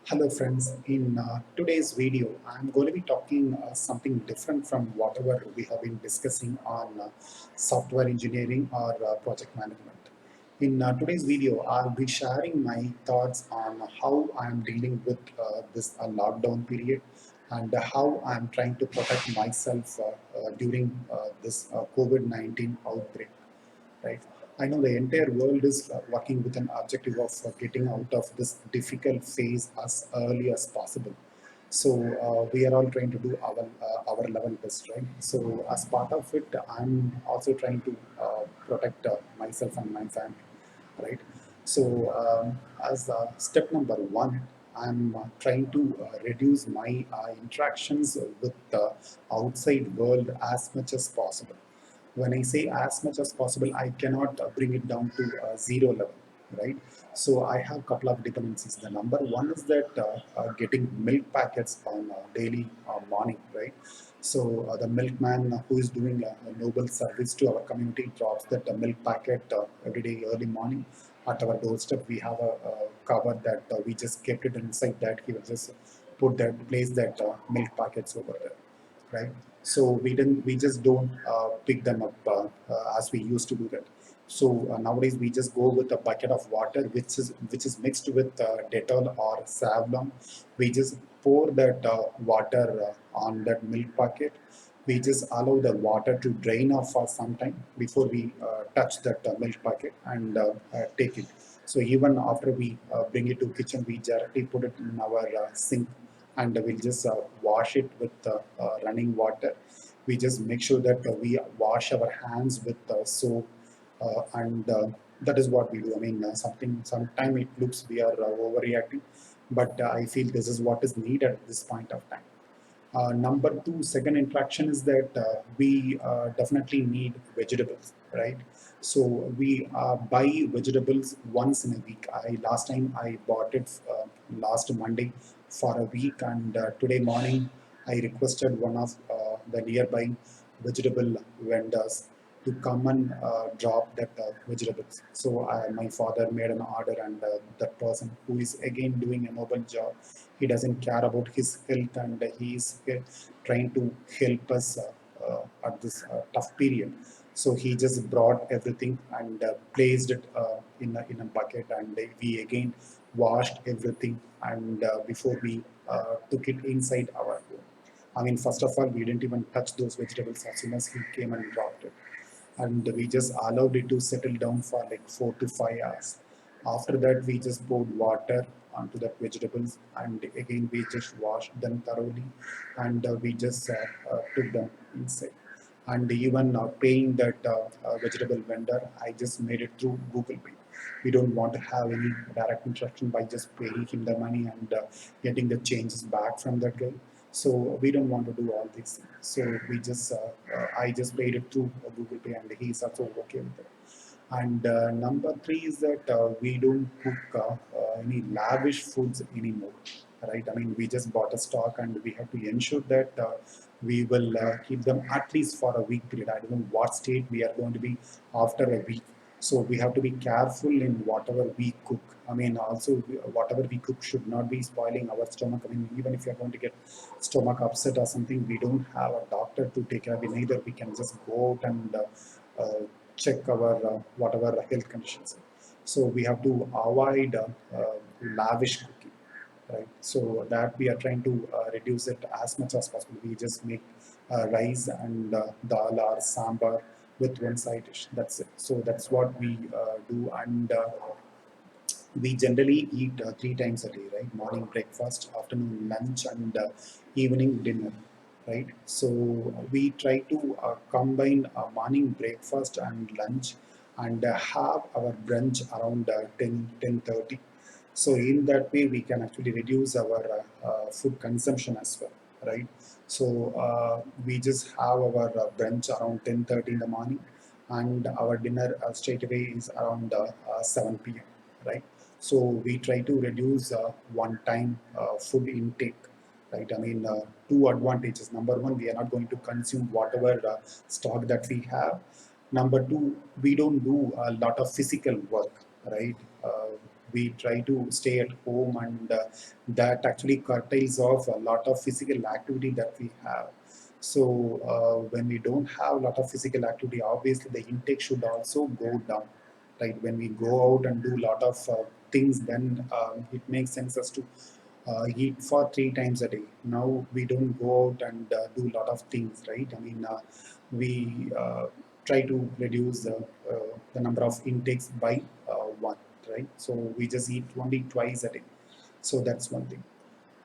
Hello friends, in today's video I'm going to be talking something different from whatever we have been discussing on software engineering or project management. In today's video I'll be sharing my thoughts on how I'm dealing with this lockdown period and how I'm trying to protect myself during this COVID-19 outbreak, right? I know the entire world is working with an objective of getting out of this difficult phase as early as possible. So we are all trying to do our level best, right? So as part of it, I'm also trying to protect myself and my family, right? So as step number one, I'm trying to reduce my interactions with the outside world as much as possible. When I say as much as possible, I cannot bring it down to zero level, right? So I have a couple of dependencies. The number one is that getting milk packets on daily morning, right? So the milkman who is doing a noble service to our community drops that milk packet every day early morning at our doorstep. We have a cover that we just kept it inside that. He will just place that milk packets over there, right? So we just don't pick them up as we used to do that. So nowadays we just go with a bucket of water which is mixed with Dettol or Savlon. We just pour that water on that milk packet. We just allow the water to drain off for some time before we touch that milk packet and take it. So even after we bring it to kitchen, we directly put it in our sink and we'll just wash it with running water. We just make sure that we wash our hands with soap, and that is what we do. I mean, sometimes it looks we are overreacting, but I feel this is what is needed at this point of time. Number two, second interaction is that we definitely need vegetables, right? So we buy vegetables once in a week. I last time I bought it last Monday for a week, and today morning I requested one of the nearby vegetable vendors to come and drop that vegetables. So my father made an order, and that person who is again doing a noble job, he doesn't care about his health, and he is trying to help us at this tough period. So he just brought everything and placed it in a bucket, and we again washed everything, and before we took it inside our home. I mean, first of all, we didn't even touch those vegetables as soon as he came and dropped it, and we just allowed it to settle down for like 4 to 5 hours. After that, we just poured water onto the vegetables, and again we just washed them thoroughly, and we just took them inside. And even paying that vegetable vendor, I just made it through Google Pay. We don't want to have any direct interaction by just paying him the money and getting the changes back from that guy. So we don't want to do all these things. So I just paid it through Google Pay, and he's also okay with it. And number three is that we don't cook any lavish foods anymore, right? I mean, we just bought a stock, and we have to ensure that we will keep them at least for a week period. I don't know what state we are going to be after a week. So we have to be careful in whatever we cook. I mean, also whatever we cook should not be spoiling our stomach. I mean, even if you're going to get stomach upset or something, we don't have a doctor to take care of it. Neither we can just go out and check our whatever health conditions. So we have to avoid lavish cooking, right? So that we are trying to reduce it as much as possible. We just make rice and dal or sambar with one side dish. That's it. So that's what we do, and we generally eat 3 times a day, right? Morning breakfast, afternoon lunch, and evening dinner, right? So we try to combine morning breakfast and lunch, and have our brunch around 10:30. So in that way, we can actually reduce our food consumption as well, right? So we just have our brunch around 10:30 in the morning, and our dinner straight away is around 7 p.m., right? So we try to reduce one-time food intake, right? I mean, two advantages. Number one, we are not going to consume whatever stock that we have. Number two, we don't do a lot of physical work, right? we try to stay at home, and that actually curtails off a lot of physical activity that we have. So when we don't have a lot of physical activity, obviously the intake should also go down, right? When we go out and do a lot of things, then it makes sense as to eat for 3 times a day. Now we don't go out and do a lot of things, right? I mean, we try to reduce the number of intakes by one, right? So we just eat only twice a day. So that's one thing.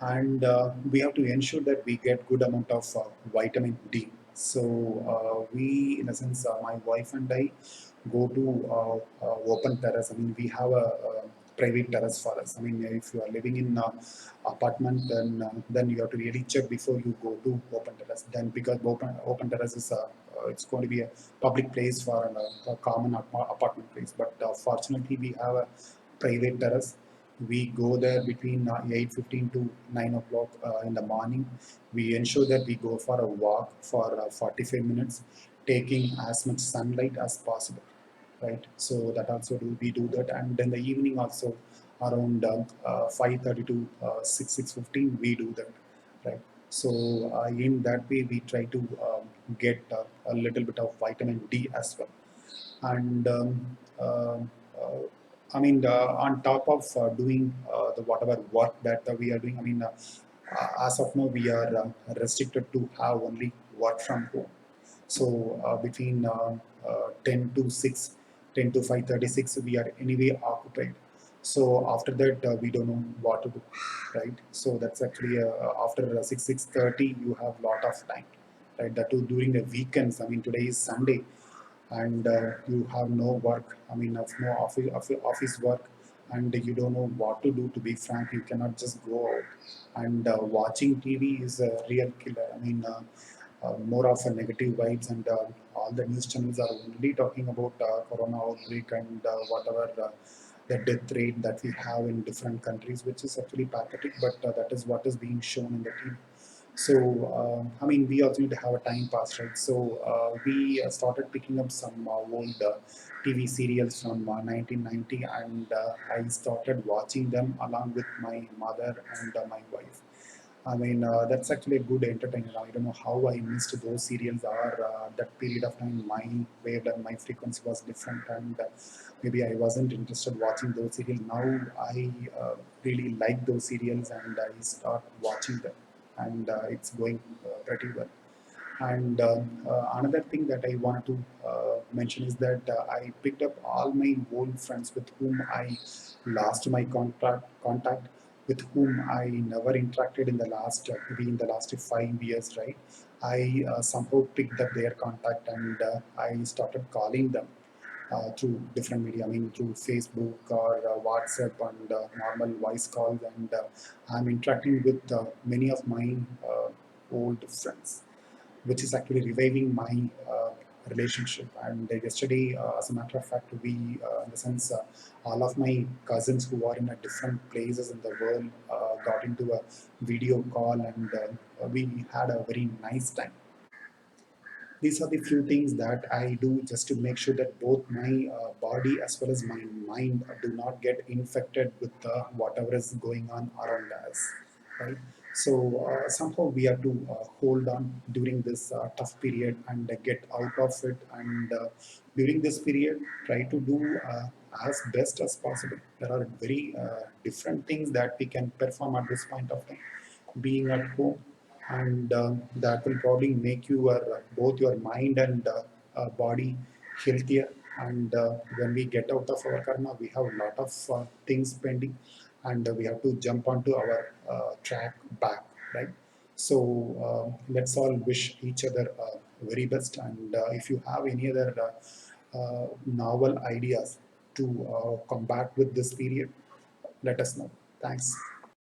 And we have to ensure that we get good amount of vitamin D. So we, in a sense, my wife and I go to open terrace. I mean, we have a private terrace for us. I mean, if you are living in apartment, then you have to really check before you go to open terrace. Then because open terrace is it's going to be a public place for a common apartment place. But fortunately, we have a private terrace. We go there between 8:15 to 9 o'clock in the morning. We ensure that we go for a walk for 45 minutes, taking as much sunlight as possible, right? So that also we do that, and then the evening also around 5:30 to 6:15 we do that, right? So in that way we try to get a little bit of vitamin D as well. And uh, I mean, on top of doing the whatever work that we are doing, I mean, as of now we are restricted to have only work from home. So between 10 to 6, 10 to 5:36, we are anyway occupied. So after that, we don't know what to do, right? So that's actually after 6:30, you have lot of time, right? That too during the weekends. I mean, today is Sunday, and you have no work. I mean, of no office work, and you don't know what to do. To be frank, you cannot just go out. And watching TV is a real killer. I mean. More of a negative vibes, and all the news channels are only talking about corona outbreak and whatever the death rate that we have in different countries, which is actually pathetic, but that is what is being shown in the TV. So I mean, we also need to have a time pass, right? So we started picking up some old TV serials from 1990, and I started watching them along with my mother and my wife. I mean, that's actually a good entertainment. I don't know how I missed those serials, or that period of time my wavelength, my frequency was different, and maybe I wasn't interested watching those serials. Now I really like those serials, and I start watching them, and it's going pretty well. And another thing that I want to mention is that I picked up all my old friends with whom I lost my contact, with whom I never interacted in the last maybe in the last 5 years, right? I somehow picked up their contact, and I started calling them through different media. I mean, through Facebook or WhatsApp and normal voice calls, and I'm interacting with many of my old friends, which is actually reviving my relationship. And yesterday, as a matter of fact, we, in the sense, all of my cousins who are in a different places in the world got into a video call, and we had a very nice time. These are the few things that I do just to make sure that both my body as well as my mind do not get infected with whatever is going on around us, right? So somehow we have to hold on during this tough period and get out of it. And during this period, try to do as best as possible. There are very different things that we can perform at this point of time, being at home, and that will probably make your both your mind and body healthier. And when we get out of our karma, we have a lot of things pending, and we have to jump onto our track back, right? So let's all wish each other very best. And if you have any other novel ideas to combat with this period, let us know. Thanks.